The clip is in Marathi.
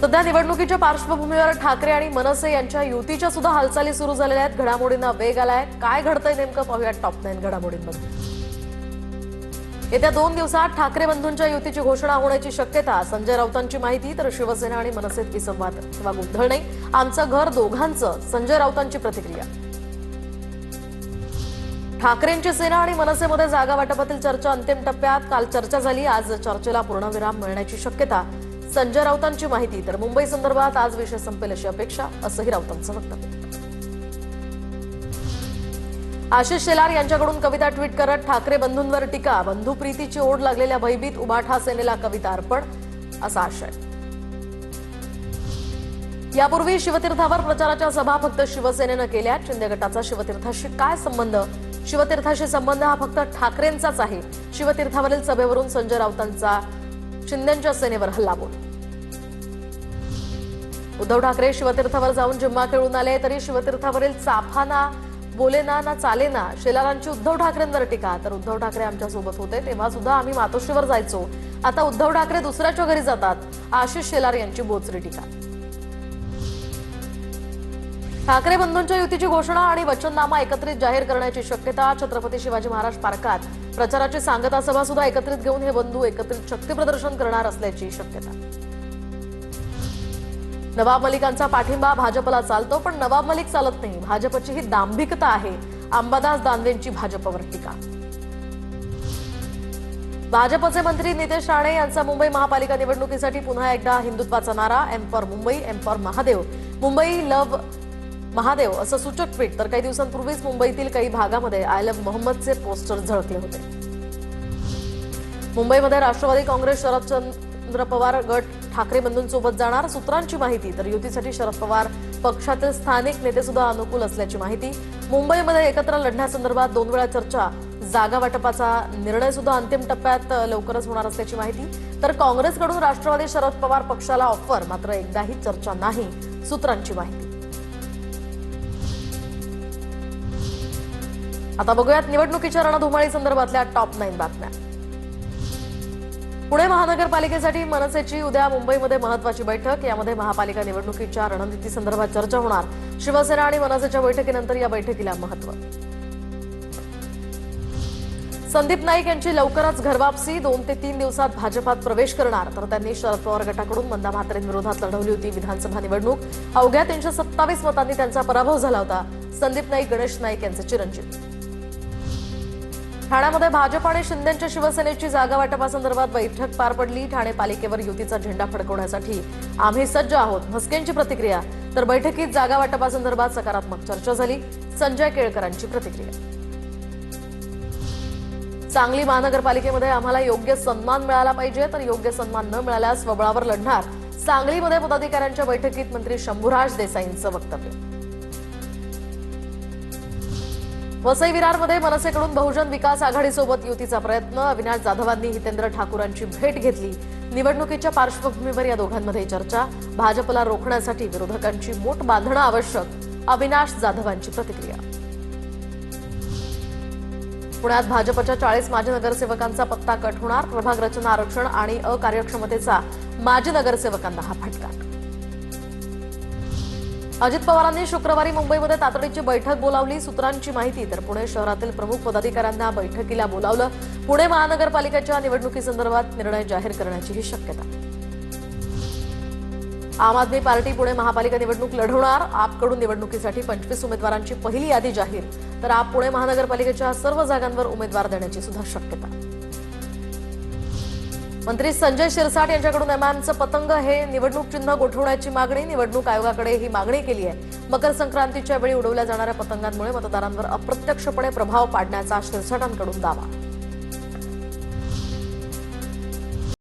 सध्या निवडणुकीच्या पार्श्वभूमीवर ठाकरे आणि मनसे यांच्या युतीच्या सुद्धा हालचाली सुरू झालेल्या आहेत। घडामोडींना वेग आलाय। काय घडतंय नेमकं पाहूया टॉप 9 घडामोडींमध्ये। येत्या 2 दिवसात ठाकरे बंधूंच्या युतीची घोषणा होण्याची शक्यता। संजय राऊतांची माहिती तर शिवसेना आणि मनसेत विसंवाद किंवा गोंधळ नाही, आमचं घर दोघांचं। संजय राऊतांची प्रतिक्रिया। ठाकरेंची सेना आणि मनसेमध्ये जागा वाटपातील चर्चा अंतिम टप्प्यात। काल चर्चा झाली, आज चर्चेला पूर्णविराम मिळण्याची शक्यता। संजय राऊतांची माहिती तर मुंबई संदर्भात आज विषय संपेल अशी अपेक्षा, असंही राऊतांचं वक्तव्य। आशिष शेलार यांच्याकडून कविता ट्विट करत ठाकरे बंधूंवर टीका। बंधू प्रीतीची ओढ लागलेल्या भयभीत उभाठा सेनेला कविता अर्पण, असा आशय। यापूर्वी शिवतीर्थावर प्रचाराच्या सभा फक्त शिवसेनेनं केल्या। शिंदे गटाचा शिवतीर्थाशी काय संबंध? शिवतीर्थाशी संबंध हा फक्त ठाकरेंचाच आहे। शिवतीर्थावरील सभेवरून संजय राऊतांचा शिंदेंच्या सेनेवर हल्लाबोल। उद्धव ठाकरे शिवतीर्थावर जाऊन जिम्मा खेळून आले, तरी शिवतीर्थावरील चाफाना बोलेना ना चालेना। शेलारांची उद्धव ठाकरेंवर टीका तर उद्धव ठाकरे आमच्या सोबत होते तेव्हा सुद्धा आम्ही मातोश्रीवर जायचो, आता उद्धव ठाकरे दुसऱ्याच्या घरी जातात। आशिष शेलार यांची बोचरी टीका। ठाकरे बंधूंच्या युतीची घोषणा आणि वचननामा एकत्रित जाहीर करण्याची शक्यता। छत्रपती शिवाजी महाराज पार्कात प्रचाराची सांगता सभा सुद्धा एकत्रित घेऊन हे बंधू एकत्रित शक्ती प्रदर्शन करणार असल्याची शक्यता। नवाब मलिकांचा पाठिंबा भाजपला चालतो, पण नवाब मलिक चालत नाही। भाजपची ही दांभिकता आहे, अंबादास दानवेंची भाजपवर टीका। भाजपचे मंत्री नितेश राणे यांचा मुंबई महापालिका निवडणुकीसाठी पुन्हा एकदा हिंदुत्वाचा नारा। M for Mumbai, M for Mahadev, Mumbai love Mahadev असं सूचक ट्विट। तर काही दिवसांपूर्वीच मुंबईतील काही भागामध्ये आय लव्ह मोहम्मदचे पोस्टर झळकले होते। मुंबईमध्ये राष्ट्रवादी काँग्रेस शरदचंद्र पवार गट ठाकरे बंधूंसोबत जाणार। सूत्रांची माहिती तर युतीसाठी शरद पवार पक्षातील स्थानिक नेते सुद्धा अनुकूल असल्याची माहिती। मुंबईमध्ये एकत्र लढण्यासंदर्भात 2 वेळा चर्चा। जागा वाटपाचा निर्णय सुद्धा अंतिम टप्प्यात लवकरच होणार असल्याची माहिती। तर काँग्रेसकडून राष्ट्रवादी शरद पवार पक्षाला ऑफर, मात्र एकदाही चर्चा नाही, सूत्रांची माहिती। आता बघूयात निवडणुकीच्या रणधुमाळी संदर्भातल्या टॉप 9 बातम्या। पुणे महानगरपालिकेसाठी मनसेची उद्या मुंबईमध्ये महत्त्वाची बैठक। यामध्ये महापालिका निवडणुकीच्या रणनीती संदर्भात चर्चा होणार। शिवसेना आणि मनसेच्या बैठकीनंतर या बैठकीला महत्त्व। संदीप नाईक यांची लवकरच घरवापसी। 2 ते 3 दिवसात भाजपात प्रवेश करणार। तर त्यांनी शरद पवार गटाकडून मंदा म्हात्रेंविरोधात लढवली होती विधानसभा निवडणूक। अवघ्या 327 मतांनी त्यांचा पराभव झाला होता। संदीप नाईक गणेश नाईक यांचे चिरंजीव। ठाण्यामध्ये भाजप आणि शिंदेंच्या शिवसेनेची जागा वाटपासंदर्भात बैठक पार पडली। ठाणे पालिकेवर युतीचा झेंडा फडकवण्यासाठी आम्ही सज्ज आहोत, म्हस्केंची प्रतिक्रिया। तर बैठकीत जागा वाटपासंदर्भात सकारात्मक चर्चा झाली। संजय केळकरांची प्रतिक्रिया। सांगली महानगरपालिकेमध्ये आम्हाला योग्य सन्मान मिळाला पाहिजे, तर योग्य सन्मान न मिळाल्यास स्वबळावर लढणार। सांगलीमध्ये पदाधिकाऱ्यांच्या बैठकीत मंत्री शंभूराज देसाईंचं वक्तव्य। वसई विरारमध्ये मनसेकडून बहुजन विकास आघाडीसोबत युतीचा प्रयत्न। अविनाश जाधवांनी हितेंद्र ठाकूरांची भेट घेतली। निवडणुकीच्या पार्श्वभूमीवर या दोघांमध्ये चर्चा। भाजपला रोखण्यासाठी विरोधकांची मोठ बांधणं आवश्यक, अविनाश जाधवांची प्रतिक्रिया। पुण्यात भाजपच्या 40 माजी नगरसेवकांचा पत्ता कट होणार। प्रभाग रचना आरक्षण आणि अकार्यक्षमतेचा माजी नगरसेवकांना हा फटका। अजित पवारांनी शुक्रवारी मुंबईमध्ये तातडीची बैठक बोलावली। सूत्रांची माहिती तर पुणे शहरातील प्रमुख पदाधिकाऱ्यांना बैठकीला बोलावलं। पुणे महानगरपालिकेच्या निवडणुकीसंदर्भात निर्णय जाहीर करण्याची ही शक्यता। आम आदमी पार्टी पुणे महापालिका निवडणूक लढवणार। आपकडून निवडणुकीसाठी 25 उमेदवारांची पहिली यादी जाहीर। तर आप पुणे महानगरपालिकेच्या सर्व जागांवर उमेदवार देण्याची सुद्धा शक्यता। मंत्री संजय शिरसाट यांच्याकडून एमआयएमचं पतंग हे निवडणूक चिन्ह गोठवण्याची मागणी। निवडणूक आयोगाकडे ही मागणी केली आहे। मकर संक्रांतीच्या वेळी उडवल्या जाणाऱ्या पतंगांमुळे मतदारांवर अप्रत्यक्षपणे प्रभाव पाडण्याचा शिरसाटांकडून दावा।